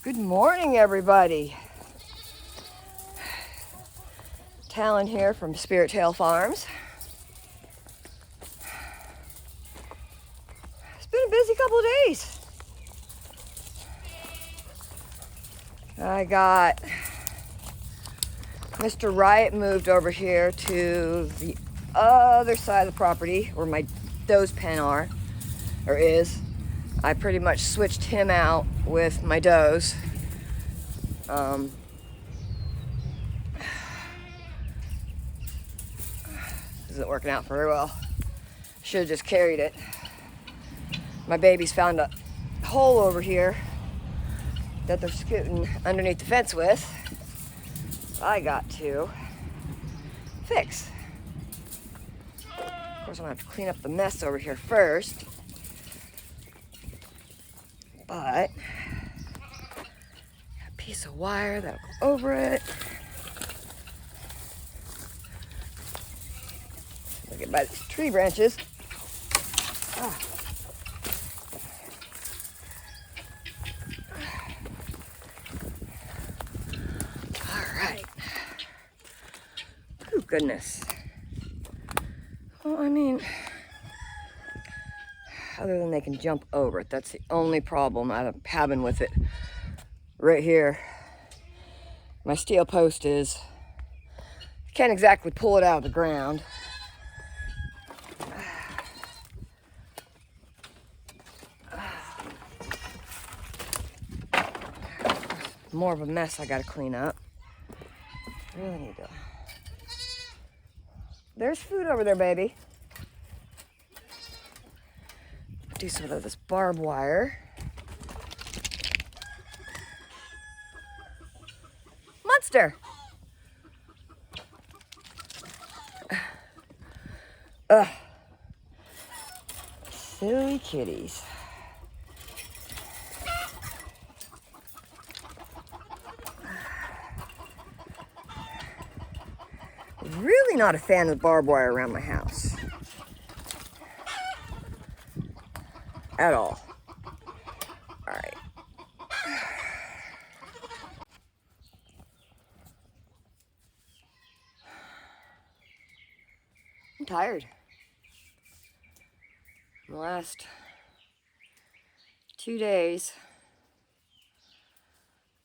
Good morning, everybody. Talon here from Spirit Tail Farms. It's been a busy couple of days. I got Mr. Riot moved over here to the other side of the property where my doe's pen are, or is. I pretty much switched him out with my does. Isn't working out very well. Should have just carried it. My babies found a hole over here that they're scooting underneath the fence with. I got to fix. Of course, I'm gonna have to clean up the mess over here first. But a piece of wire that'll go over it. Look at by these tree branches. Ah. All right. Oh goodness. Well, I mean, other than they can jump over it, that's the only problem I'm having with it. Right here, my steel post is, I can't exactly pull it out of the ground. More of a mess I gotta clean up. Really need to. There's food over there, baby. Do some of this barbed wire. Monster! Ugh. Silly kitties. Really not a fan of barbed wire around my house. At all. All right. I'm tired. In the last 2 days,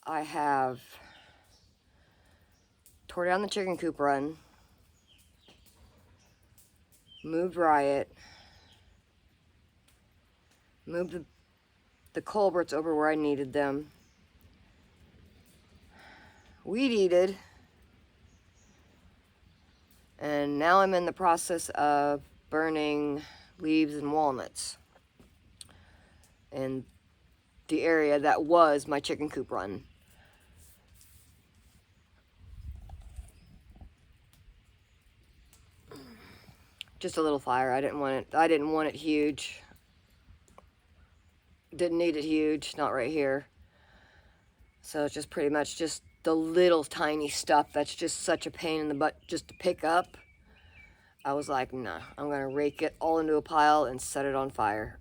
I have tore down the chicken coop run, moved Riot, moved the culverts over where I needed them, weed-eated, and now I'm in the process of burning leaves and walnuts in the area that was my chicken coop run. Just a little fire. I didn't want it huge. Didn't need it huge, not right here. So it's just pretty much just the little tiny stuff that's just such a pain in the butt just to pick up. I was like, nah, I'm gonna rake it all into a pile and set it on fire.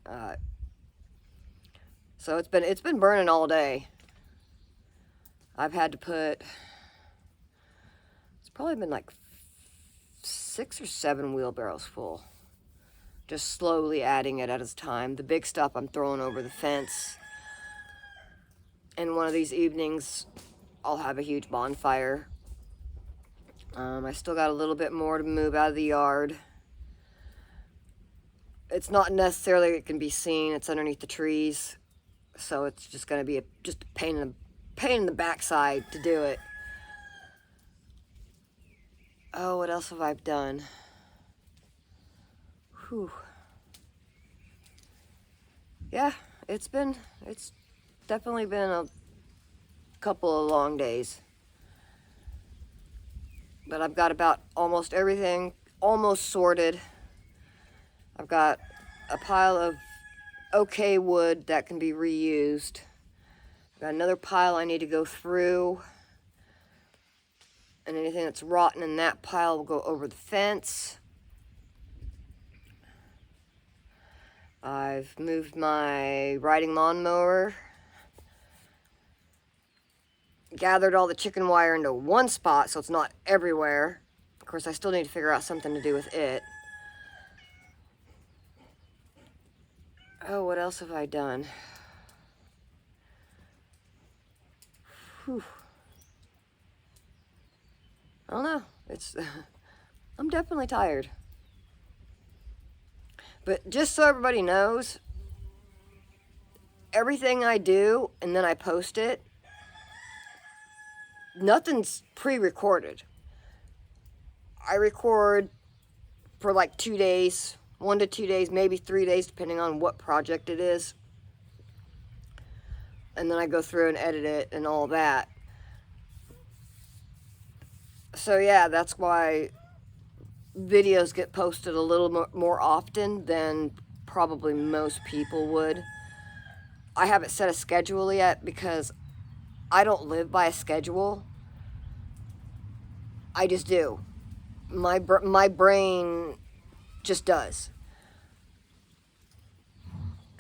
So it's been burning all day. I've had to put, it's probably been like 6 or 7 wheelbarrows full. Just slowly adding it at a time. The big stuff I'm throwing over the fence. And one of these evenings, I'll have a huge bonfire. I still got a little bit more to move out of the yard. It's not necessarily it can be seen. It's underneath the trees, so it's just going to be just a pain in the backside to do it. Oh, what else have I done? Whew. Yeah, it's definitely been a couple of long days. But I've got about almost everything almost sorted. I've got a pile of okay wood that can be reused. I've got another pile I need to go through. And anything that's rotten in that pile will go over the fence. I've moved my riding lawnmower gathered all the chicken wire into one spot so it's not everywhere. Of course, I still need to figure out something to do with it. Oh, what else have I done? Whew. I don't know. I'm definitely tired. But just so everybody knows, everything I do and then I post it, nothing's pre-recorded. I record for like 2 days, 1 to 2 days, maybe 3 days, depending on what project it is. And then I go through and edit it and all that. So yeah, that's why videos get posted a little more often than probably most people would. I haven't set a schedule yet because I don't live by a schedule. I just do. My brain just does.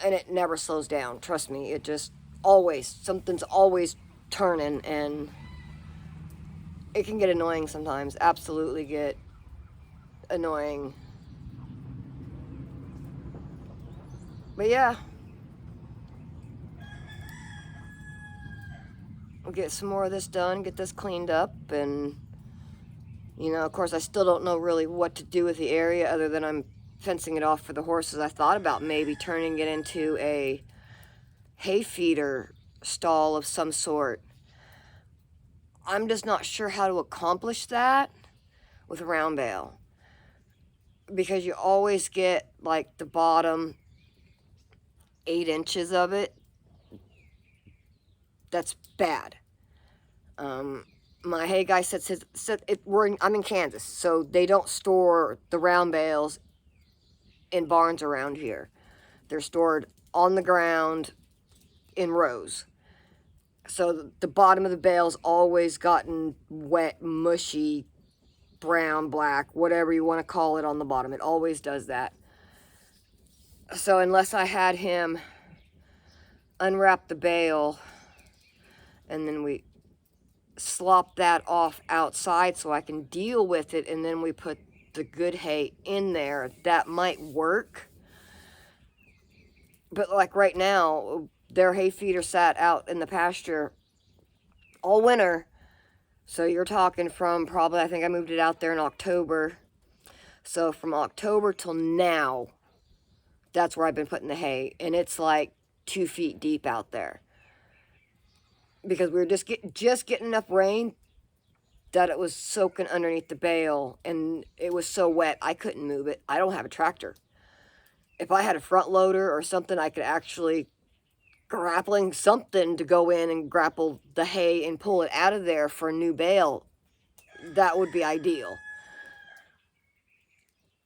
And it never slows down. Trust me, it just always, something's always turning, and it can get annoying sometimes. Absolutely get annoying. But yeah. We'll get some more of this done, get this cleaned up, and you know, of course, I still don't know really what to do with the area other than I'm fencing it off for the horses. I thought about maybe turning it into a hay feeder stall of some sort. I'm just not sure how to accomplish that with a round bale, because you always get like the bottom 8 inches of it. That's bad. My hay guy said I'm in Kansas, so they don't store the round bales in barns around here. They're stored on the ground in rows. So the bottom of the bale's always gotten wet, mushy, brown, black, whatever you want to call it on the bottom. It always does that. So unless I had him unwrap the bale and then we slop that off outside so I can deal with it, and then we put the good hay in there, that might work. But like right now, their hay feeder sat out in the pasture all winter. So you're talking from probably, I think I moved it out there in October. So from October till now, that's where I've been putting the hay. And it's like 2 feet deep out there. Because we were just getting enough rain that it was soaking underneath the bale. And it was so wet, I couldn't move it. I don't have a tractor. If I had a front loader or something, I could actually grappling something to go in and grapple the hay and pull it out of there for a new bale. That would be ideal.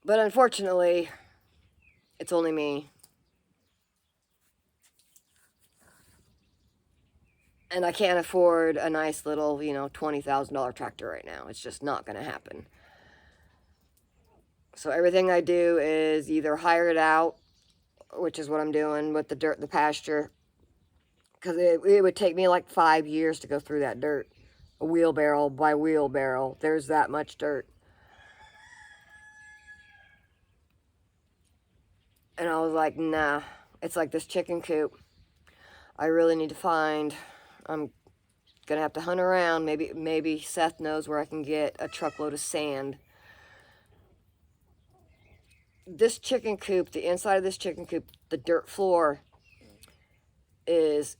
But unfortunately, it's only me. And I can't afford a nice little, $20,000 tractor right now. It's just not going to happen. So everything I do is either hire it out, which is what I'm doing with the dirt, the pasture. Because it would take me like 5 years to go through that dirt. A wheelbarrow by wheelbarrow. There's that much dirt. And I was like, nah. It's like this chicken coop. I really need to find... I'm going to have to hunt around. Maybe Seth knows where I can get a truckload of sand. This chicken coop, the inside of this chicken coop, the dirt floor is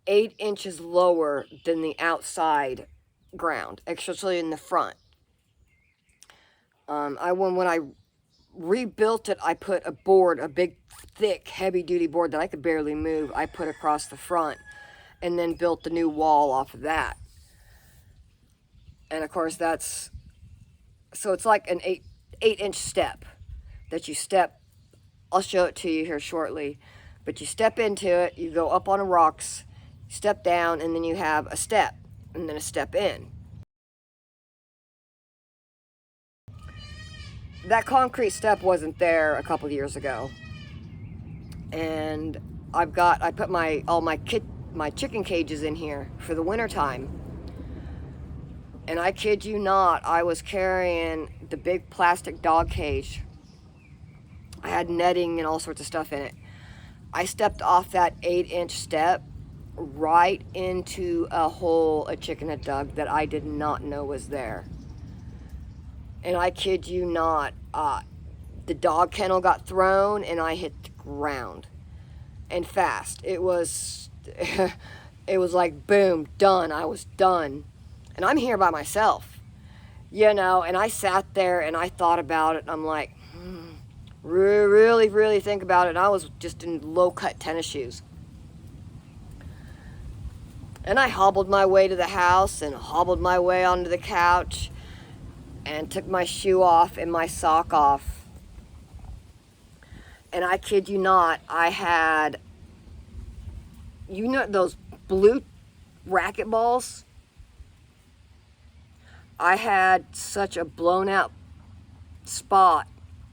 8 inches lower than the outside ground, especially in the front. When I rebuilt it, I put a board, a big, thick, heavy-duty board that I could barely move. I put across the front, and then built the new wall off of that. And of course, so it's like an 8-inch step that you step. I'll show it to you here shortly. But you step into it, you go up on the rocks, step down, and then you have a step, and then a step in. That concrete step wasn't there a couple of years ago. And I put all my chicken cages in here for the winter time. And I kid you not, I was carrying the big plastic dog cage. I had netting and all sorts of stuff in it. I stepped off that 8-inch step right into a hole a chicken had dug that I did not know was there. And I kid you not, the dog kennel got thrown and I hit the ground. And fast. It was it was like boom, done. I was done. And I'm here by myself. And I sat there and I thought about it and I'm like, really, really think about it. And I was just in low-cut tennis shoes. And I hobbled my way to the house and hobbled my way onto the couch and took my shoe off and my sock off. And I kid you not, I had, those blue racket balls? I had such a blown out spot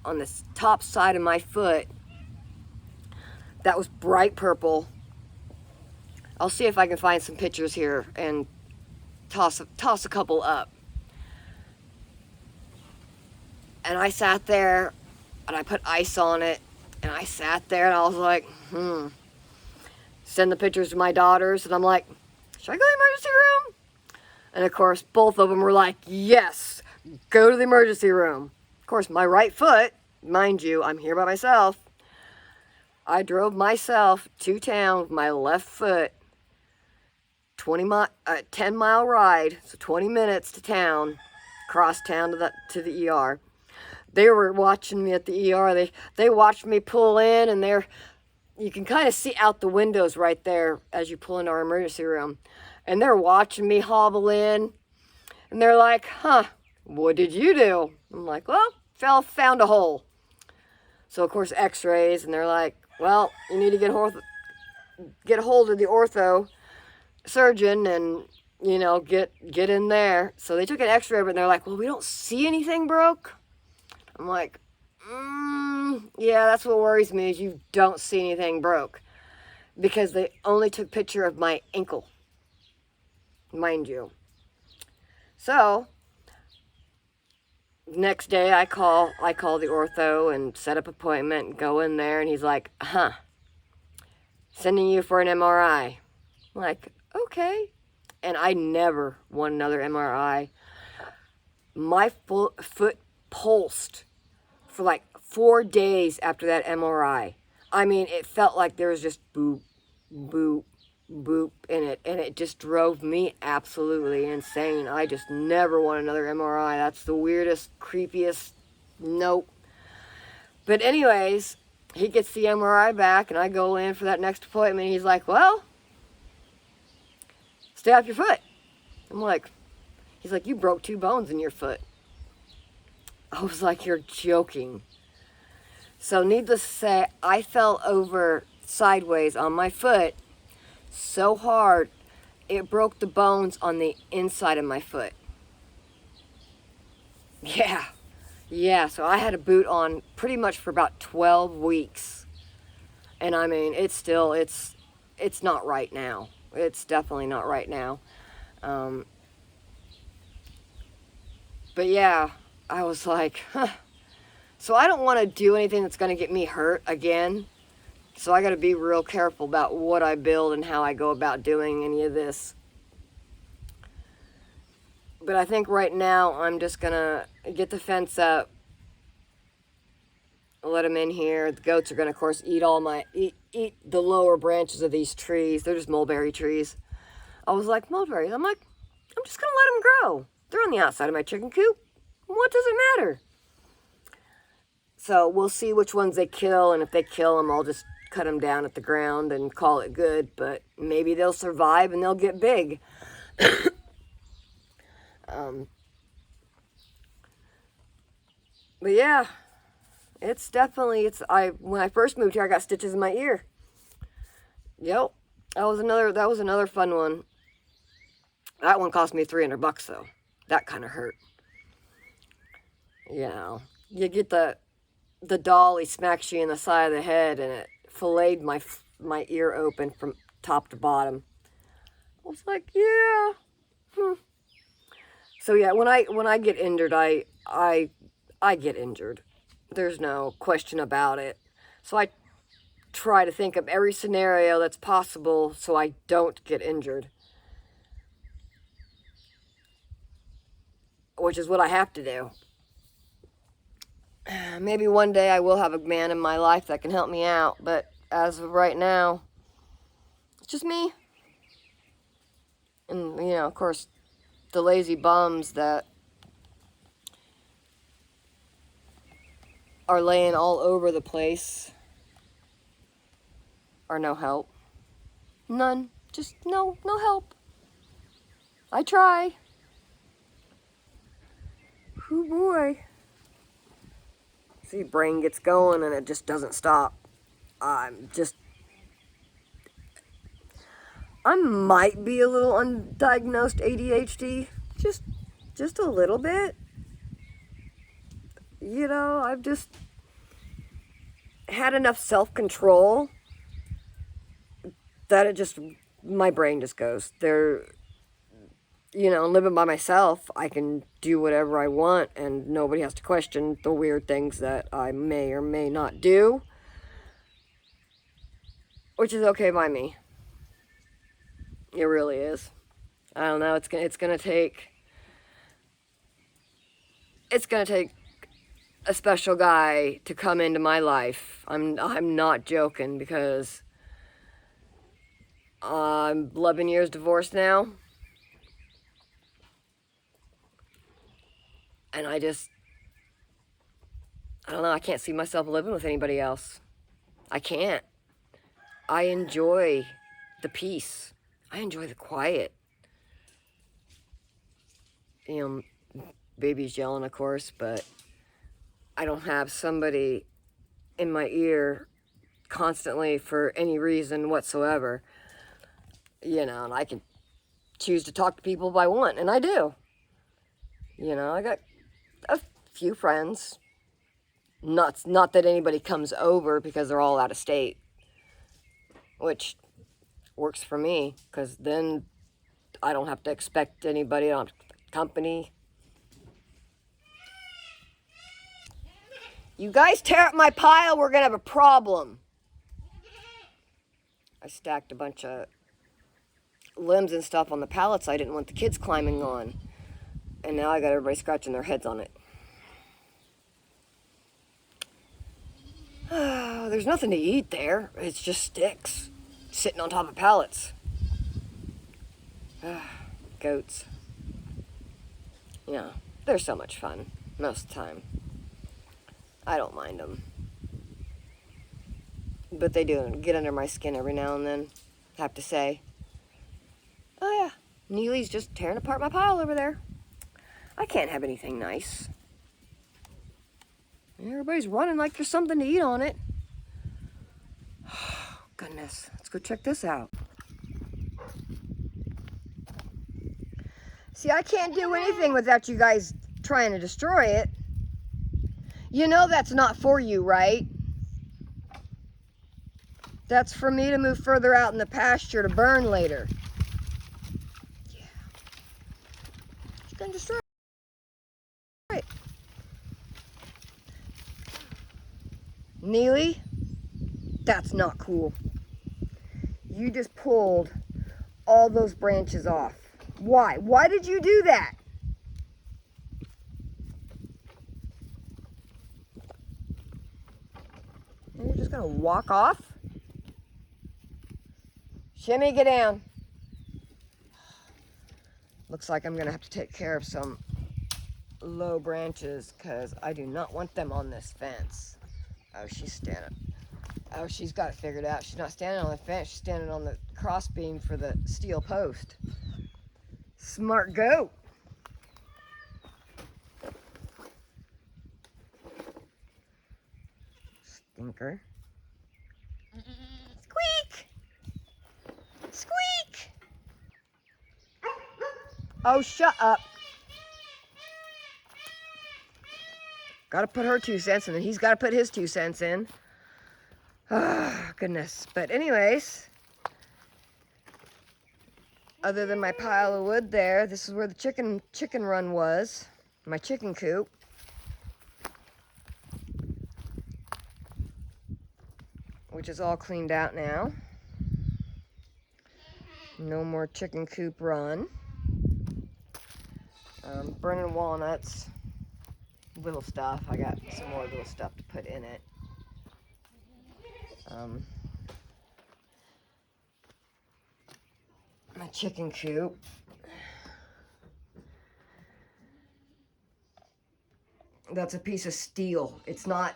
on the top side of my foot that was bright purple. I'll see if I can find some pictures here and toss a couple up. And I sat there and I put ice on it and I sat there and I was like, Send the pictures to my daughters and I'm like, should I go to the emergency room? And of course, both of them were like, yes, go to the emergency room. Of course, my right foot, mind you, I'm here by myself. I drove myself to town with my left foot, 10-mile ride, so 20 minutes to town, across town to the ER. They were watching me at the ER. They watched me pull in, and you can kind of see out the windows right there as you pull into our emergency room. And they're watching me hobble in, and they're like, what did you do? I'm like, well, found a hole. So, of course, x-rays, and they're like, well, you need to get a hold of the ortho surgeon and, get in there. So they took an x-ray, but they're like, well, we don't see anything broke. I'm like, yeah, that's what worries me is you don't see anything broke. Because they only took a picture of my ankle, mind you. So, next day I call the ortho and set up an appointment and go in there and he's like, sending you for an MRI. I'm like, okay. And I never want another MRI. My foot pulsed for like 4 days after that MRI. I mean, it felt like there was just boop, boop, boop in it. And it just drove me absolutely insane. I just never want another MRI. That's the weirdest, creepiest, nope. But anyways, he gets the MRI back and I go in for that next appointment. He's like, well, stay off your foot. He's like, you broke 2 bones in your foot. I was like, you're joking. So needless to say, I fell over sideways on my foot so hard, it broke the bones on the inside of my foot. Yeah, so I had a boot on pretty much for about 12 weeks. And I mean, it's not right now. It's definitely not right now. But yeah, I was like, So I don't want to do anything that's going to get me hurt again. So I got to be real careful about what I build and how I go about doing any of this. But I think right now I'm just going to get the fence up, let them in here. The goats are going to, of course, eat the lower branches of these trees. They're just mulberry trees. I was like, mulberries? I'm just going to let them grow. They're on the outside of my chicken coop. What does it matter? So we'll see which ones they kill, and if they kill them, I'll just cut them down at the ground and call it good. But maybe they'll survive and they'll get big. But yeah, when I first moved here, I got stitches in my ear. Yep, that was another fun one. That one cost me $300 though. That kind of hurt. You get the dolly smacks you in the side of the head, and it filleted my ear open from top to bottom. I was like, yeah. So yeah, when I get injured, I get injured. There's no question about it. So I try to think of every scenario that's possible so I don't get injured, which is what I have to do. Maybe one day I will have a man in my life that can help me out, but as of right now, it's just me. And, of course, the lazy bums that are laying all over the place are no help. None. Just no help. I try. Oh boy. See, brain gets going and it just doesn't stop. I might be a little undiagnosed ADHD. Just a little bit. I've just had enough self-control that my brain just goes there. Living by myself, I can do whatever I want and nobody has to question the weird things that I may or may not do, which is okay by me. It really is. I don't know, it's gonna take a special guy to come into my life. I'm not joking, because I'm 11 years divorced now. And I don't know, I can't see myself living with anybody else. I can't. I enjoy the peace. I enjoy the quiet. Baby's yelling, of course, but I don't have somebody in my ear constantly for any reason whatsoever. And I can choose to talk to people if I want, and I do. I got a few friends. Not that anybody comes over, because they're all out of state, which works for me, because then I don't have to expect anybody. I don't have to expect company. You guys tear up my pile, we're gonna have a problem. I stacked a bunch of limbs and stuff on the pallets I didn't want the kids climbing on, and now I got everybody scratching their heads on it. There's nothing to eat there. It's just sticks sitting on top of pallets. Goats. They're so much fun most of the time. I don't mind them. But they do get under my skin every now and then, have to say. Oh yeah, Neely's just tearing apart my pile over there. I can't have anything nice. Everybody's running like there's something to eat on it. Oh, goodness, let's go check this out. See, I can't do anything without you guys trying to destroy it. That's not for you, right? That's for me to move further out in the pasture to burn later. Yeah. She's gonna destroy it. Neely, that's not cool. You just pulled all those branches off. Why? Why did you do that? And you're just gonna walk off? Shimmy, get down. Looks like I'm gonna have to take care of some low branches, because I do not want them on this fence. Oh, she's standing. Oh, she's got it figured out. She's not standing on the fence. She's standing on the cross beam for the steel post. Smart goat. Stinker. Squeak! Squeak! Oh, shut up. Gotta put her 2 cents in, and he's gotta put his 2 cents in. Oh, goodness. But anyways, other than my pile of wood there, this is where the chicken run was. My chicken coop. Which is all cleaned out now. No more chicken coop run. Burning walnuts. Little stuff. I got some more little stuff to put in it. My chicken coop. That's a piece of steel. It's not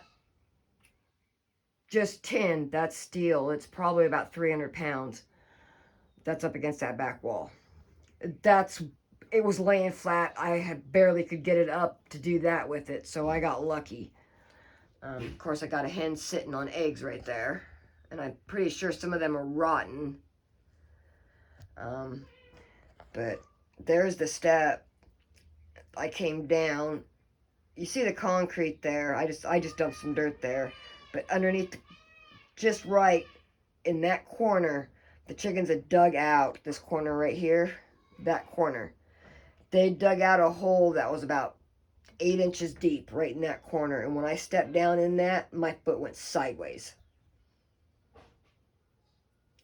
just tin, that's steel. It's probably about 300 pounds. That's up against that back wall. It was laying flat. I had barely could get it up to do that with it, so I got lucky. Of course, I got a hen sitting on eggs right there, and I'm pretty sure some of them are rotten. But there's the step. I came down. You see the concrete there. I just dumped some dirt there, but underneath, just right in that corner, the chickens had dug out this corner right here. That corner, they dug out a hole that was about 8 inches deep right in that corner, and when I stepped down in that, my foot went sideways.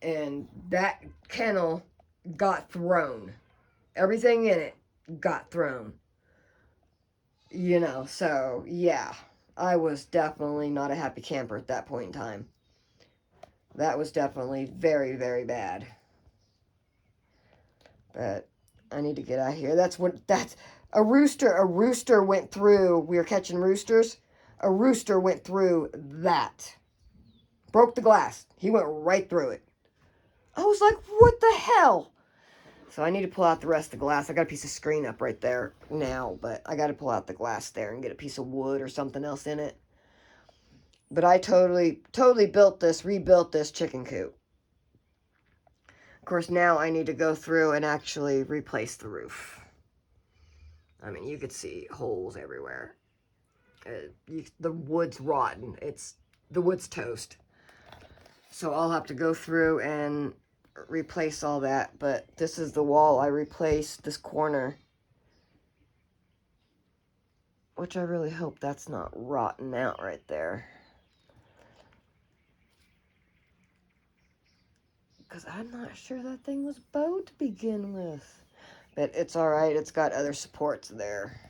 And that kennel got thrown. Everything in it got thrown. You know, so yeah, I was definitely not a happy camper at that point in time. That was definitely very, very bad. But I need to get out of here. That's a rooster went through. We were catching roosters. A rooster went through that. Broke the glass. He went right through it. I was like, what the hell? So I need to pull out the rest of the glass. I got a piece of screen up right there now, but I got to pull out the glass there and get a piece of wood or something else in it. But I totally rebuilt this chicken coop. Of course, now I need to go through and actually replace the roof. I mean, you could see holes everywhere. The wood's rotten. The wood's toast. So I'll have to go through and replace all that. But this is the wall I replaced, this corner. Which I really hope that's not rotten out right there. Because I'm not sure that thing was bowed to begin with. But it's alright. It's got other supports there.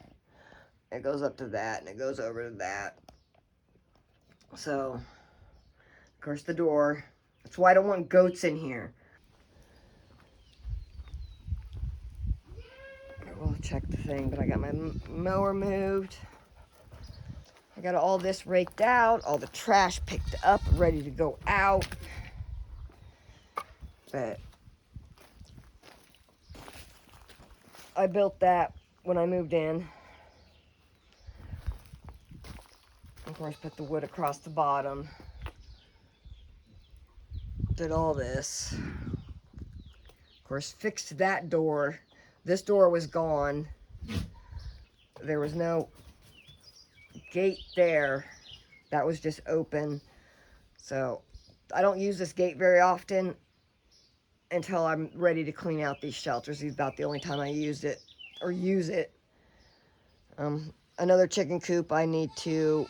It goes up to that, and it goes over to that. So, of course, the door. That's why I don't want goats in here. We'll check the thing, but I got my mower moved. I got all this raked out, all the trash picked up, ready to go out. But I built that when I moved in. Of course, put the wood across the bottom. Did all this. Of course, fixed that door. This door was gone. There was no gate there. That was just open. So I don't use this gate very often until I'm ready to clean out these shelters. This is about the only time I use it. Another chicken coop I need to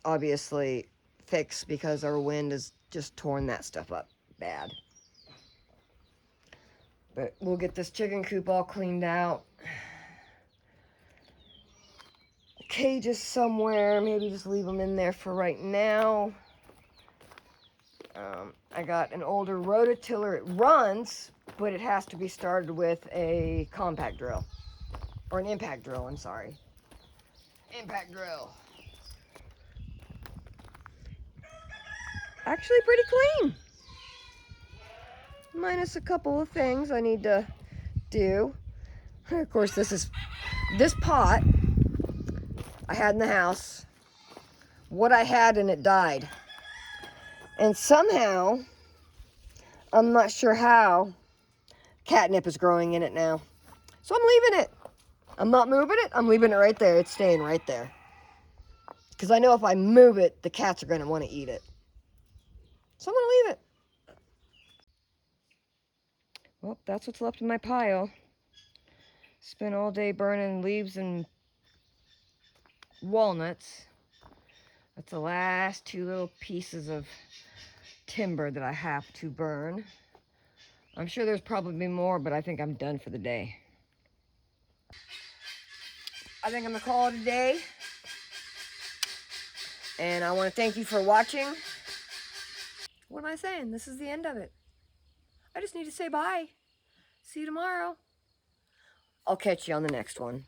obviously fix because our wind has just torn that stuff up bad. But we'll get this chicken coop all cleaned out. Cages somewhere, maybe just leave them in there for right now. I got an older rototiller. It runs, but it has to be started with a compact drill. Or an impact drill, I'm sorry. Impact drill. Actually pretty clean. Minus a couple of things I need to do. Of course, this pot I had in the house. What I had in it died. And somehow, I'm not sure how, catnip is growing in it now. So I'm leaving it. I'm not moving it. I'm leaving it right there. It's staying right there. Because I know if I move it, the cats are going to want to eat it. So I'm going to leave it. Well, that's what's left in my pile. Spent all day burning leaves and walnuts. That's the last two little pieces of timber that I have to burn. I'm sure there's probably more, but I think I'm done for the day. I think I'm gonna call it a day. And I want to thank you for watching. What am I saying? This is the end of it. I just need to say bye. See you tomorrow. I'll catch you on the next one.